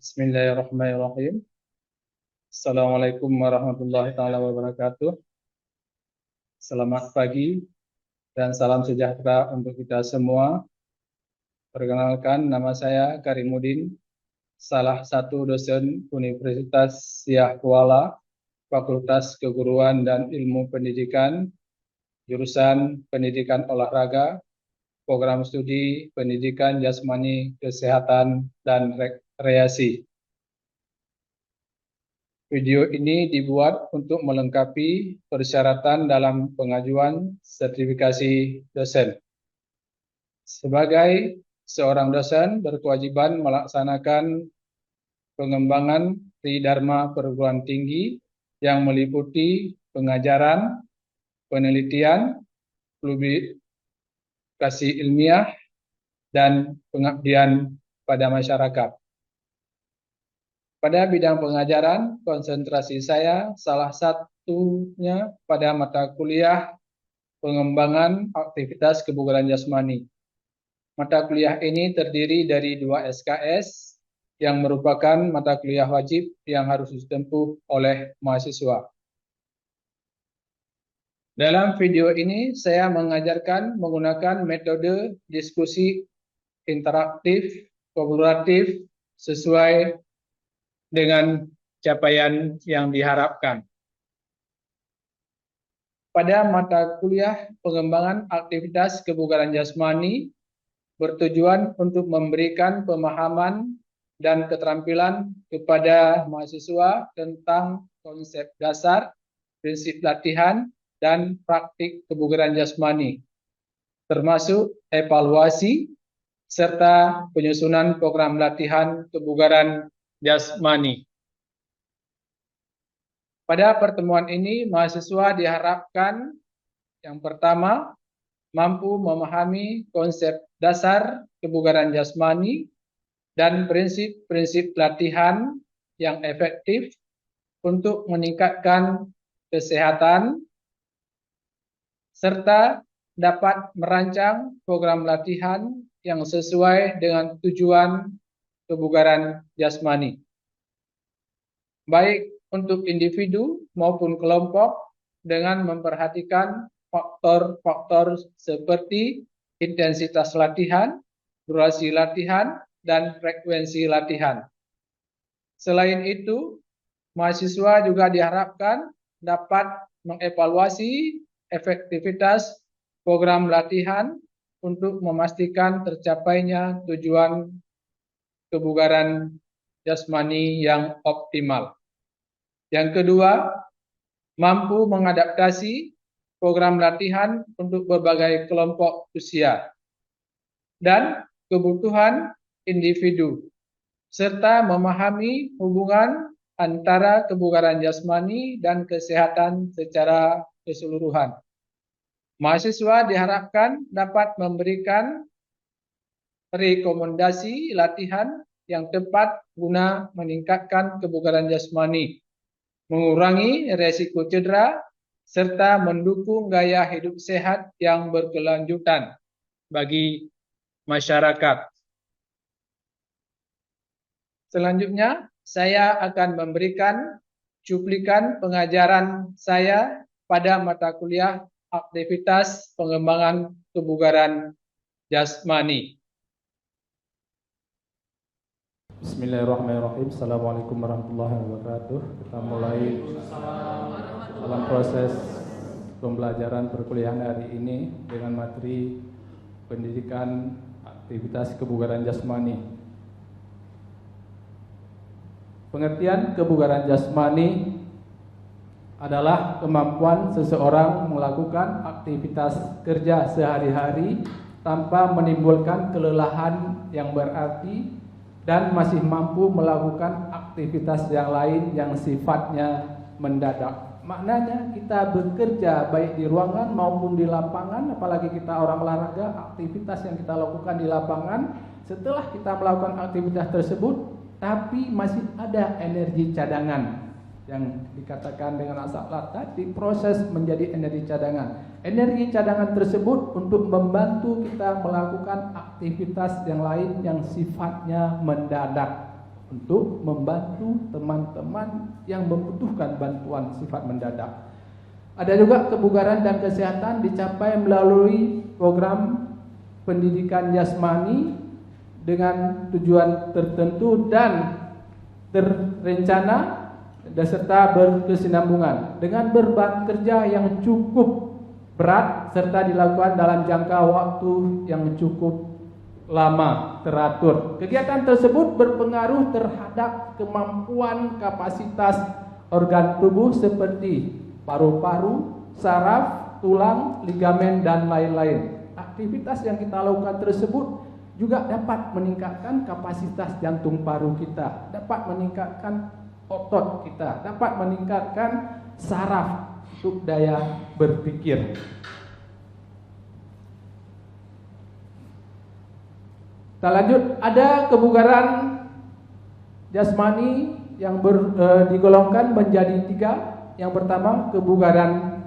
Bismillahirrahmanirrahim. Assalamualaikum warahmatullahi taala wabarakatuh. Selamat pagi dan salam sejahtera untuk kita semua. Perkenalkan, nama saya Karimuddin, salah satu dosen Universitas Siah Kuala, Fakultas Keguruan dan Ilmu Pendidikan, jurusan Pendidikan Olahraga, Program Studi Pendidikan Jasmani, Kesehatan, dan Rekreasi. Video ini dibuat untuk melengkapi persyaratan dalam pengajuan sertifikasi dosen. Sebagai seorang dosen berkewajiban melaksanakan pengembangan tridharma perguruan tinggi yang meliputi pengajaran, penelitian, publikasi ilmiah, dan pengabdian pada masyarakat. Pada bidang pengajaran, konsentrasi saya salah satunya pada mata kuliah pengembangan aktivitas kebugaran jasmani. Mata kuliah ini terdiri dari 2 SKS yang merupakan mata kuliah wajib yang harus ditempuh oleh mahasiswa. Dalam video ini saya mengajarkan menggunakan metode diskusi interaktif, kolaboratif sesuai dengan capaian yang diharapkan. Pada mata kuliah pengembangan aktivitas kebugaran jasmani bertujuan untuk memberikan pemahaman dan keterampilan kepada mahasiswa tentang konsep dasar, prinsip latihan, dan praktik kebugaran jasmani, termasuk evaluasi serta penyusunan program latihan kebugaran jasmani. Pada pertemuan ini, mahasiswa diharapkan yang pertama, mampu memahami konsep dasar kebugaran jasmani dan prinsip-prinsip latihan yang efektif untuk meningkatkan kesehatan, serta dapat merancang program latihan yang sesuai dengan tujuan kebugaran jasmani, baik untuk individu maupun kelompok, dengan memperhatikan faktor-faktor seperti intensitas latihan, durasi latihan, dan frekuensi latihan. Selain itu, mahasiswa juga diharapkan dapat mengevaluasi efektivitas program latihan untuk memastikan tercapainya tujuan kebugaran jasmani yang optimal. Yang kedua, mampu mengadaptasi program latihan untuk berbagai kelompok usia dan kebutuhan individu, serta memahami hubungan antara kebugaran jasmani dan kesehatan secara keseluruhan. Mahasiswa diharapkan dapat memberikan rekomendasi latihan yang tepat guna meningkatkan kebugaran jasmani, mengurangi resiko cedera, serta mendukung gaya hidup sehat yang berkelanjutan bagi masyarakat. Selanjutnya, saya akan memberikan cuplikan pengajaran saya pada mata kuliah aktivitas pengembangan kebugaran jasmani. Bismillahirrahmanirrahim. Assalamualaikum warahmatullahi wabarakatuh. Kita mulai dalam proses pembelajaran perkuliahan hari ini dengan materi pendidikan aktivitas kebugaran jasmani. Pengertian kebugaran jasmani adalah kemampuan seseorang melakukan aktivitas kerja sehari-hari tanpa menimbulkan kelelahan yang berarti dan masih mampu melakukan aktivitas yang lain yang sifatnya mendadak. Maknanya kita bekerja baik di ruangan maupun di lapangan, apalagi kita orang olahraga, aktivitas yang kita lakukan di lapangan, setelah kita melakukan aktivitas tersebut, tapi masih ada energi cadangan yang dikatakan dengan asal tadi proses menjadi energi cadangan. Energi cadangan tersebut untuk membantu kita melakukan aktivitas yang lain yang sifatnya mendadak. untuk membantu teman-teman yang membutuhkan bantuan sifat mendadak. Ada juga kebugaran dan kesehatan dicapai melalui program pendidikan jasmani dengan tujuan tertentu dan terencana serta berkesinambungan dengan beban kerja yang cukup berat serta dilakukan dalam jangka waktu yang cukup lama teratur. Kegiatan tersebut berpengaruh terhadap kemampuan kapasitas organ tubuh seperti paru-paru, saraf, tulang, ligamen dan lain-lain. Aktivitas yang kita lakukan tersebut juga dapat meningkatkan kapasitas jantung paru kita, dapat meningkatkan otot kita, dapat meningkatkan saraf untuk daya berpikir. Kita lanjut, ada kebugaran jasmani yang digolongkan menjadi 3. Yang pertama, kebugaran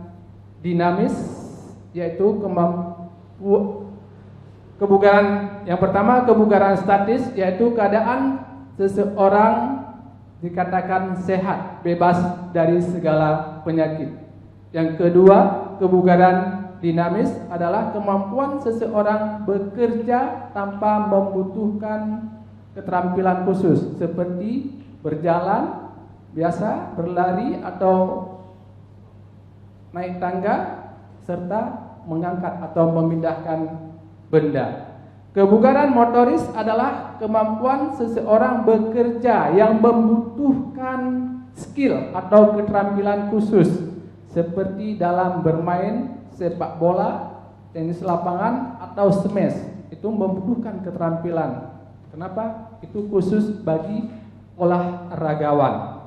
dinamis, yaitu kebugaran statis, yaitu keadaan seseorang dikatakan sehat, bebas dari segala penyakit. Yang kedua, kebugaran dinamis adalah kemampuan seseorang bekerja tanpa membutuhkan keterampilan khusus seperti berjalan biasa, berlari atau naik tangga serta mengangkat atau memindahkan benda. Kebugaran motoris adalah kemampuan seseorang bekerja yang membutuhkan skill atau keterampilan khusus seperti dalam bermain sepak bola, tenis lapangan atau smash. Itu membutuhkan keterampilan. Kenapa? Itu khusus bagi olahragawan.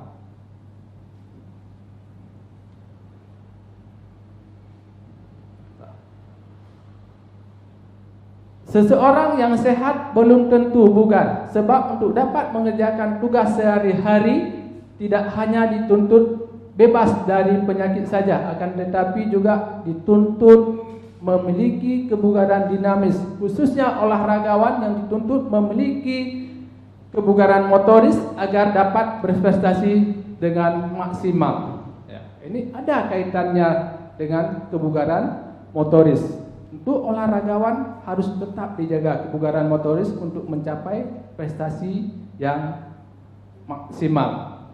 Seseorang yang sehat belum tentu bugar, sebab untuk dapat mengerjakan tugas sehari-hari tidak hanya dituntut bebas dari penyakit saja, akan tetapi juga dituntut memiliki kebugaran dinamis, khususnya olahragawan yang dituntut memiliki kebugaran motoris agar dapat berprestasi dengan maksimal. Ini ada kaitannya dengan kebugaran motoris. Untuk olahragawan harus tetap dijaga kebugaran motoris untuk mencapai prestasi yang maksimal.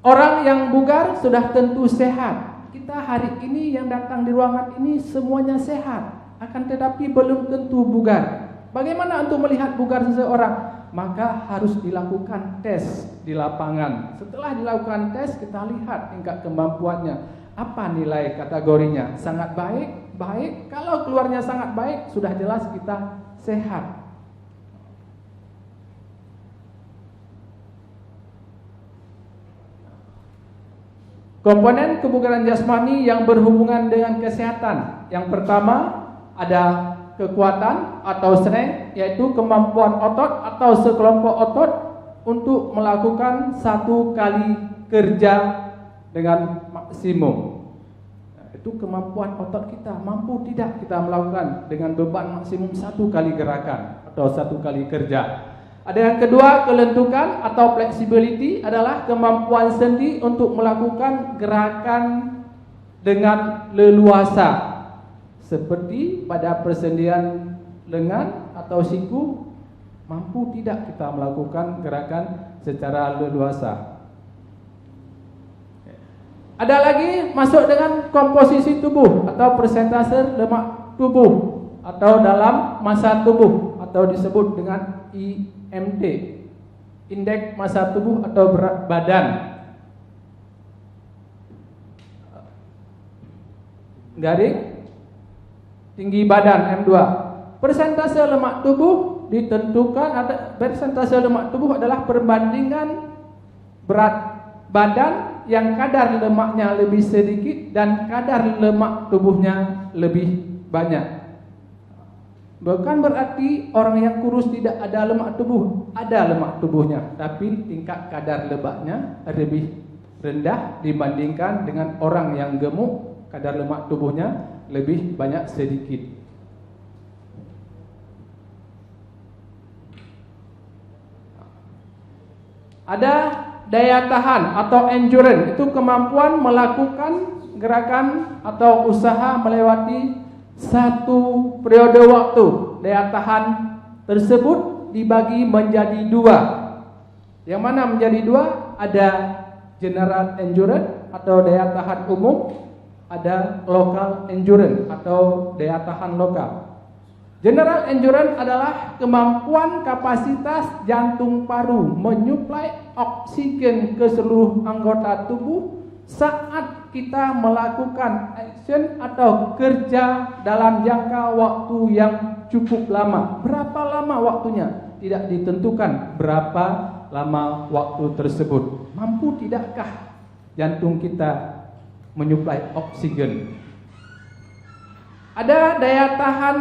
Orang yang bugar sudah tentu sehat. Kita hari ini yang datang di ruangan ini semuanya sehat, akan tetapi belum tentu bugar. Bagaimana untuk melihat bugar seseorang? Maka harus dilakukan tes di lapangan. Setelah dilakukan tes, kita lihat tingkat kemampuannya. Apa nilai kategorinya? Sangat baik, baik. Kalau keluarnya sangat baik, sudah jelas kita sehat. Komponen kebugaran jasmani yang berhubungan dengan kesehatan. Yang pertama ada kekuatan atau strength, yaitu kemampuan otot atau sekelompok otot untuk melakukan satu kali kerja dengan maksimum. Itu kemampuan otot kita, mampu tidak kita melakukan dengan beban maksimum satu kali gerakan atau satu kali kerja. Ada yang kedua, kelentukan atau flexibility adalah kemampuan sendi untuk melakukan gerakan dengan leluasa, seperti pada persendian lengan atau siku, mampu tidak kita melakukan gerakan secara leluasa. Ada lagi masuk dengan komposisi tubuh atau persentase lemak tubuh atau dalam massa tubuh atau disebut dengan IMT, indeks massa tubuh atau berat badan. Garing tinggi badan M2. Persentase lemak tubuh ditentukan, persentase lemak tubuh adalah perbandingan berat badan yang kadar lemaknya lebih sedikit dan kadar lemak tubuhnya lebih banyak. Bukan berarti orang yang kurus tidak ada lemak tubuh, ada lemak tubuhnya, tapi tingkat kadar lemaknya lebih rendah dibandingkan dengan orang yang gemuk, kadar lemak tubuhnya lebih banyak sedikit. Ada daya tahan atau endurance, itu kemampuan melakukan gerakan atau usaha melewati satu periode waktu. Daya tahan tersebut dibagi menjadi dua. Yang mana menjadi dua? Ada general endurance atau daya tahan umum, ada local endurance atau daya tahan lokal. General endurance adalah kemampuan kapasitas jantung paru menyuplai oksigen ke seluruh anggota tubuh saat kita melakukan action atau kerja dalam jangka waktu yang cukup lama. Berapa lama waktunya? Tidak ditentukan berapa lama waktu tersebut. Mampu tidakkah jantung kita menyuplai oksigen? Ada daya tahan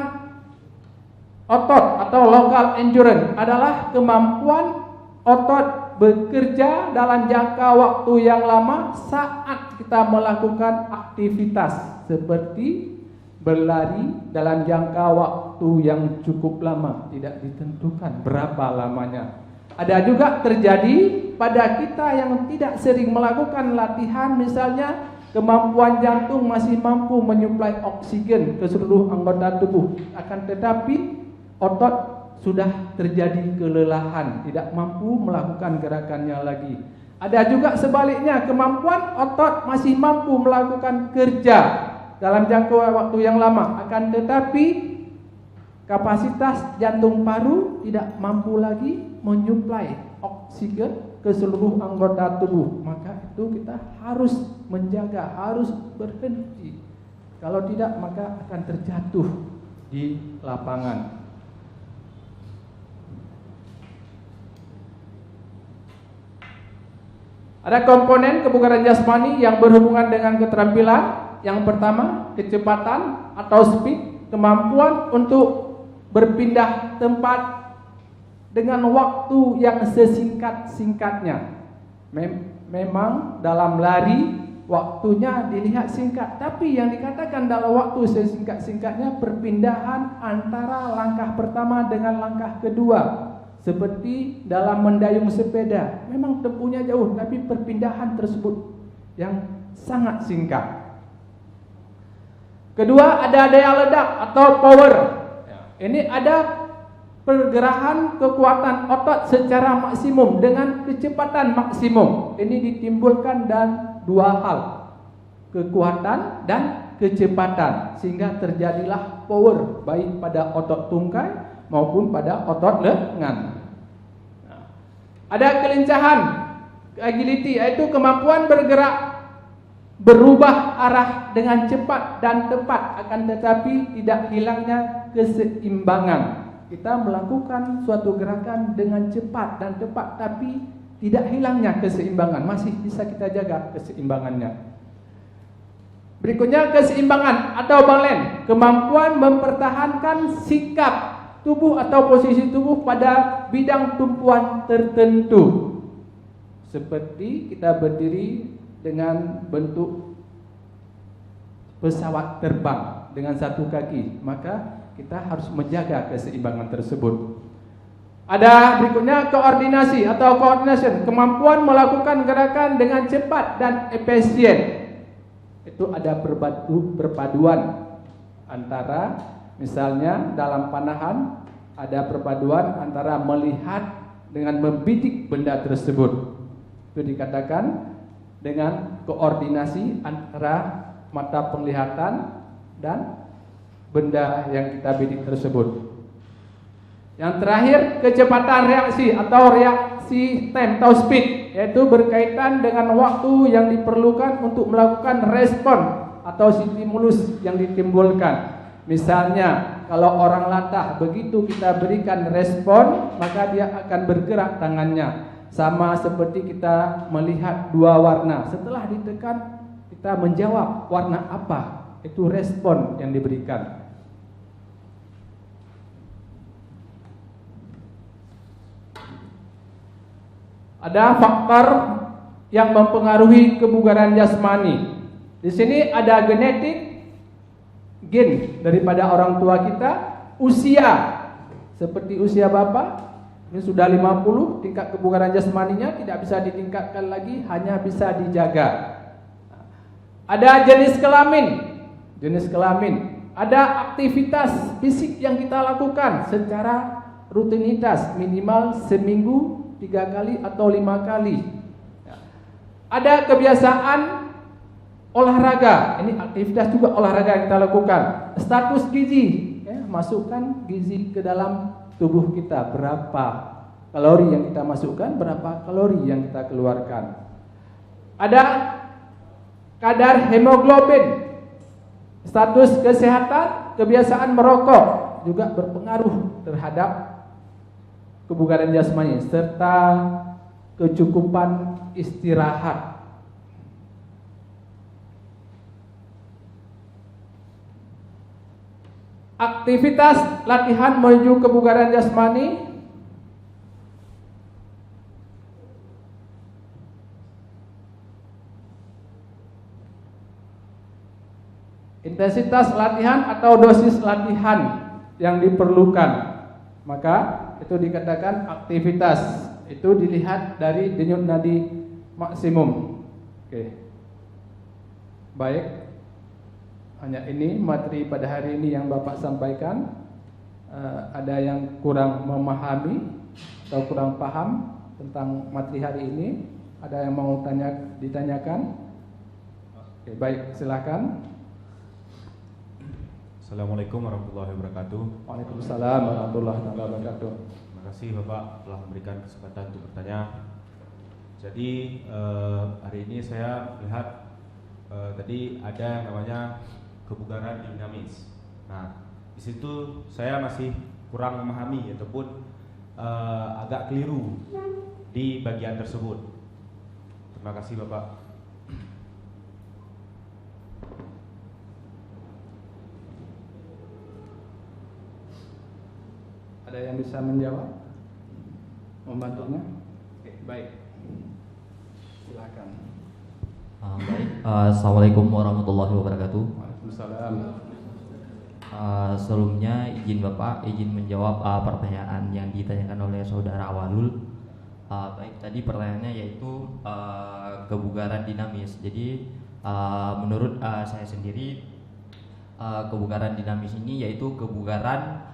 otot atau local endurance, adalah kemampuan otot bekerja dalam jangka waktu yang lama saat kita melakukan aktivitas seperti berlari dalam jangka waktu yang cukup lama, tidak ditentukan berapa lamanya. Ada juga terjadi pada kita yang tidak sering melakukan latihan, misalnya kemampuan jantung masih mampu menyuplai oksigen ke seluruh anggota tubuh, akan tetapi otot sudah terjadi kelelahan, tidak mampu melakukan gerakannya lagi. Ada juga sebaliknya, kemampuan otot masih mampu melakukan kerja dalam jangka waktu yang lama, akan tetapi kapasitas jantung paru tidak mampu lagi menyuplai oksigen ke seluruh anggota tubuh. Maka itu kita harus menjaga, harus berhenti. Kalau tidak, maka akan terjatuh di lapangan. Ada komponen kebugaran jasmani yang berhubungan dengan keterampilan. Yang pertama, kecepatan atau speed, kemampuan untuk berpindah tempat dengan waktu yang sesingkat-singkatnya. Memang dalam lari waktunya dilihat singkat, tapi yang dikatakan dalam waktu sesingkat-singkatnya perpindahan antara langkah pertama dengan langkah kedua. Seperti dalam mendayung sepeda, memang tempuhnya jauh, tapi perpindahan tersebut yang sangat singkat. Kedua, ada daya ledak atau power. Ini ada pergerakan kekuatan otot secara maksimum dengan kecepatan maksimum. Ini ditimbulkan dan dua hal, kekuatan dan kecepatan, sehingga terjadilah power baik pada otot tungkai maupun pada otot lengan. Ada kelincahan, agility, yaitu kemampuan bergerak, berubah arah dengan cepat dan tepat, akan tetapi tidak hilangnya keseimbangan. Kita melakukan suatu gerakan dengan cepat dan tepat, tapi tidak hilangnya keseimbangan, masih bisa kita jaga keseimbangannya. Berikutnya, keseimbangan atau balance, kemampuan mempertahankan sikap tubuh atau posisi tubuh pada bidang tumpuan tertentu. Seperti kita berdiri dengan bentuk pesawat terbang dengan satu kaki, maka kita harus menjaga keseimbangan tersebut. Ada berikutnya koordinasi atau coordination, kemampuan melakukan gerakan dengan cepat dan efisien. Itu ada perpaduan antara, misalnya dalam panahan, ada perpaduan antara melihat dengan membidik benda tersebut. Itu dikatakan dengan koordinasi antara mata penglihatan dan benda yang kita bidik tersebut. Yang terakhir, kecepatan reaksi atau reaksi time atau speed, yaitu berkaitan dengan waktu yang diperlukan untuk melakukan respon atau stimulus yang ditimbulkan. Misalnya, kalau orang latah, begitu kita berikan respon, maka dia akan bergerak tangannya. Sama seperti kita melihat dua warna, setelah ditekan, kita menjawab warna apa, itu respon yang diberikan. Ada faktor yang mempengaruhi kebugaran jasmani. Di sini ada genetik, gen daripada orang tua kita, usia, seperti usia bapak, Ini sudah 50, tingkat kebugaran jasmaninya tidak bisa ditingkatkan lagi, hanya bisa dijaga. Ada jenis kelamin, ada aktivitas fisik yang kita lakukan secara rutinitas minimal seminggu 3 kali atau 5 kali. Ada kebiasaan olahraga, ini aktivitas juga olahraga yang kita lakukan. Status gizi, masukkan gizi ke dalam tubuh kita, berapa kalori yang kita masukkan, berapa kalori yang kita keluarkan. Ada kadar hemoglobin, status kesehatan, kebiasaan merokok juga berpengaruh terhadap kebugaran jasmani, serta kecukupan istirahat. Aktivitas latihan menuju kebugaran jasmani. Intensitas latihan atau dosis latihan yang diperlukan. Maka itu dikatakan aktivitas. Itu dilihat dari denyut nadi maksimum. Oke. Baik. Hanya ini materi pada hari ini yang Bapak sampaikan. Ada yang kurang memahami atau kurang paham tentang materi hari ini? Ada yang mau ditanyakan? Oke, baik, silakan. Assalamualaikum warahmatullahi wabarakatuh. Waalaikumsalam warahmatullahi wabarakatuh. Terima kasih Bapak telah memberikan kesempatan untuk bertanya. Jadi hari ini saya lihat tadi ada yang namanya kebugaran dinamis. Nah, di situ saya masih kurang memahami ataupun agak keliru di bagian tersebut. Terima kasih Bapak. Ada yang bisa menjawab? Membantunya? Oke, baik. Silakan. Baik. Assalamualaikum warahmatullahi wabarakatuh. Waalaikumsalam. Sebelumnya izin menjawab pertanyaan yang ditanyakan oleh saudara Awalul. Baik, tadi pertanyaannya yaitu kebugaran dinamis. Jadi menurut saya sendiri kebugaran dinamis ini yaitu kebugaran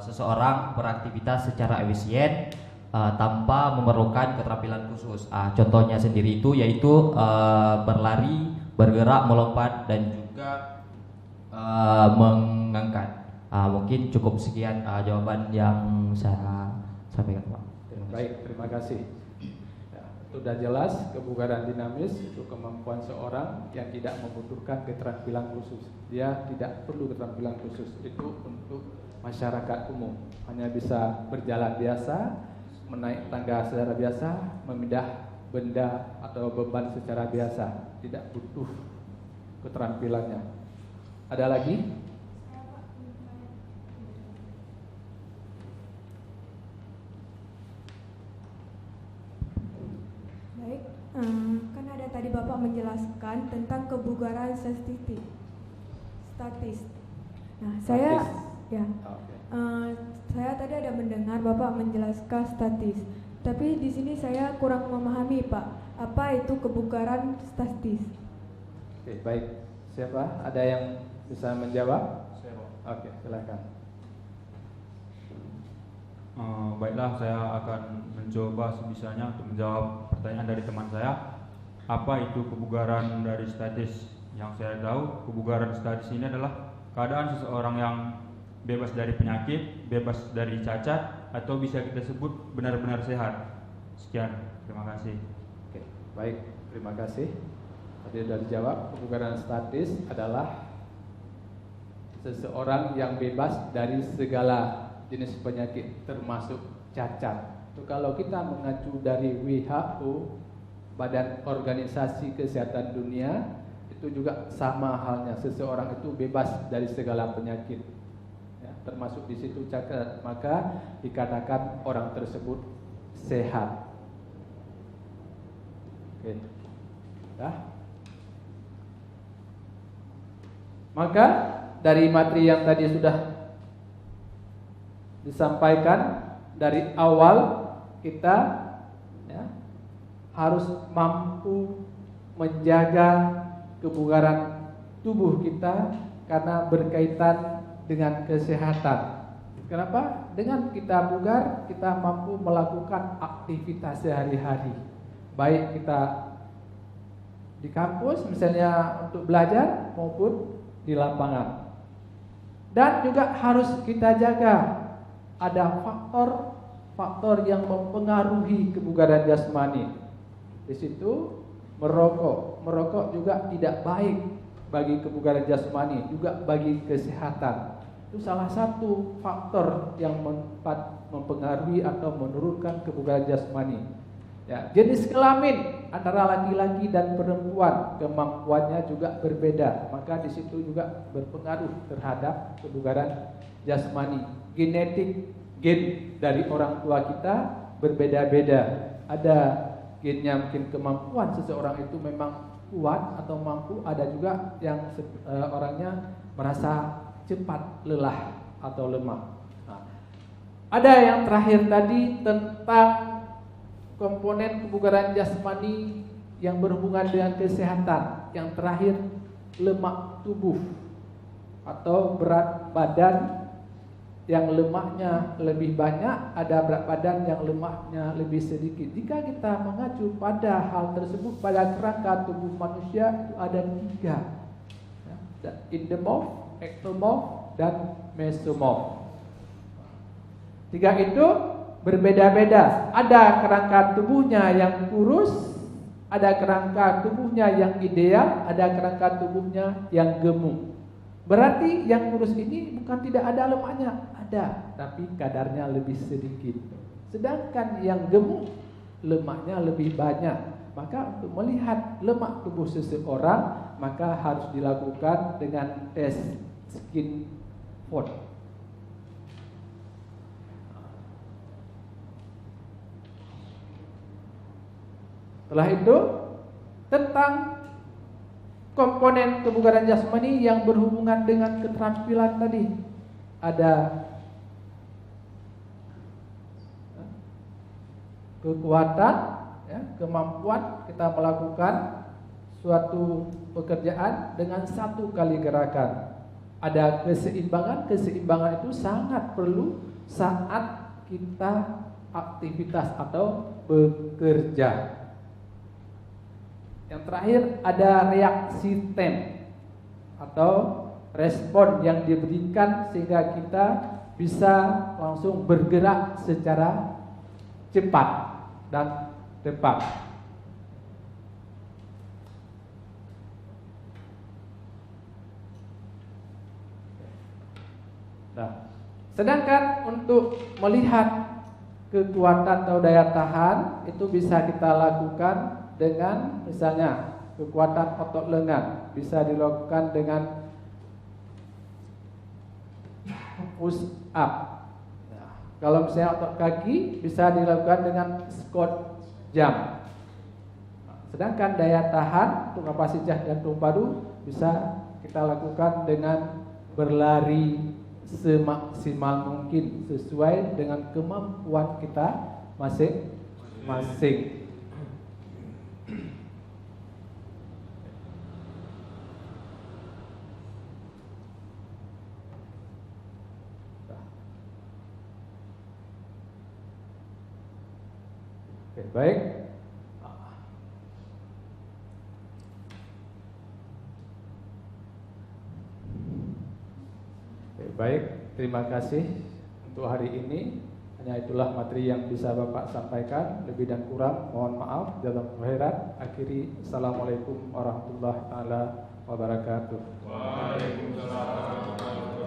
seseorang beraktivitas secara efisien tanpa memerlukan keterampilan khusus. Contohnya sendiri itu yaitu berlari, bergerak, melompat, dan juga mengangkat. Mungkin cukup sekian jawaban yang saya sampaikan, Pak. Baik, terima kasih. Ya, sudah jelas kebugaran dinamis itu kemampuan seorang yang tidak membutuhkan keterampilan khusus. Dia tidak perlu keterampilan khusus. Itu untuk masyarakat umum, hanya bisa berjalan biasa, menaik tangga secara biasa, memindah benda atau beban secara biasa, tidak butuh keterampilannya. Ada lagi? Baik, kan ada tadi Bapak menjelaskan tentang kebugaran statis. Nah, Ya, saya tadi ada mendengar Bapak menjelaskan statis, tapi di sini saya kurang memahami, Pak. Apa itu kebugaran statis? Oke, baik. Siapa? Ada yang bisa menjawab? Oke, silakan. Baiklah, saya akan mencoba sebisanya untuk menjawab pertanyaan dari teman saya. Apa itu kebugaran dari statis? Yang saya tahu, kebugaran statis ini adalah keadaan seseorang yang bebas dari penyakit, bebas dari cacat, atau bisa kita sebut benar-benar sehat. Sekian, terima kasih. Oke, baik, terima kasih. Tadi sudah dijawab, kebugaran statis adalah seseorang yang bebas dari segala jenis penyakit termasuk cacat. Itu kalau kita mengacu dari WHO, Badan Organisasi Kesehatan Dunia, itu juga sama halnya, seseorang itu bebas dari segala penyakit. Termasuk di situ cacat, maka dikatakan orang tersebut sehat. Oke. Maka dari materi yang tadi sudah disampaikan dari awal kita ya, harus mampu menjaga kebugaran tubuh kita karena berkaitan dengan kesehatan. Kenapa? Dengan kita bugar, kita mampu melakukan aktivitas sehari-hari. Baik kita di kampus misalnya untuk belajar maupun di lapangan. Dan juga harus kita jaga ada faktor yang mempengaruhi kebugaran jasmani. Di situ merokok juga tidak baik bagi kebugaran jasmani, juga bagi kesehatan. Itu salah satu faktor yang mempengaruhi atau menurunkan kebugaran jasmani. Ya, jenis kelamin antara laki-laki dan perempuan kemampuannya juga berbeda, maka di situ juga berpengaruh terhadap kebugaran jasmani. Genetik gen dari orang tua kita berbeda-beda. Ada gennya mungkin kemampuan seseorang itu memang kuat atau mampu, ada juga yang orangnya merasa cepat lelah atau lemah. Nah, ada yang terakhir tadi tentang komponen kebugaran jasmani yang berhubungan dengan kesehatan. Yang terakhir lemak tubuh atau berat badan yang lemaknya lebih banyak, ada berat badan yang lemaknya lebih sedikit. Jika kita mengacu pada hal tersebut, pada kerangka tubuh manusia itu ada 3, endomorph, ectomorph, dan mesomorph. 3 itu berbeda-beda. Ada kerangka tubuhnya yang kurus, ada kerangka tubuhnya yang ideal, ada kerangka tubuhnya yang gemuk. Berarti yang kurus ini bukan tidak ada lemaknya, ada, tapi kadarnya lebih sedikit. Sedangkan yang gemuk lemaknya lebih banyak. Maka untuk melihat lemak tubuh seseorang, maka harus dilakukan dengan tes skin fold. Setelah itu tentang komponen kebugaran jasmani yang berhubungan dengan keterampilan tadi. Ada kekuatan, ya, kemampuan kita melakukan suatu pekerjaan dengan 1 kali gerakan. Ada keseimbangan, keseimbangan itu sangat perlu saat kita aktivitas atau bekerja. Yang terakhir ada reaksi tem atau respon yang diberikan sehingga kita bisa langsung bergerak secara cepat dan tepat. Nah, sedangkan untuk melihat kekuatan atau daya tahan itu bisa kita lakukan dengan misalnya kekuatan otot lengan, bisa dilakukan dengan push up. Nah, kalau misalnya otot kaki bisa dilakukan dengan squat jump. Sedangkan daya tahan untuk kapasitas jantung paru bisa kita lakukan dengan berlari semaksimal mungkin sesuai dengan kemampuan kita masing-masing. Oke, baik. Oke, baik. Terima kasih untuk hari ini. Hanya itulah materi yang bisa Bapak sampaikan. Lebih dan kurang mohon maaf. Jazakumullah khairan. Akhiri, assalamualaikum warahmatullahi wabarakatuh. Waalaikumsalam.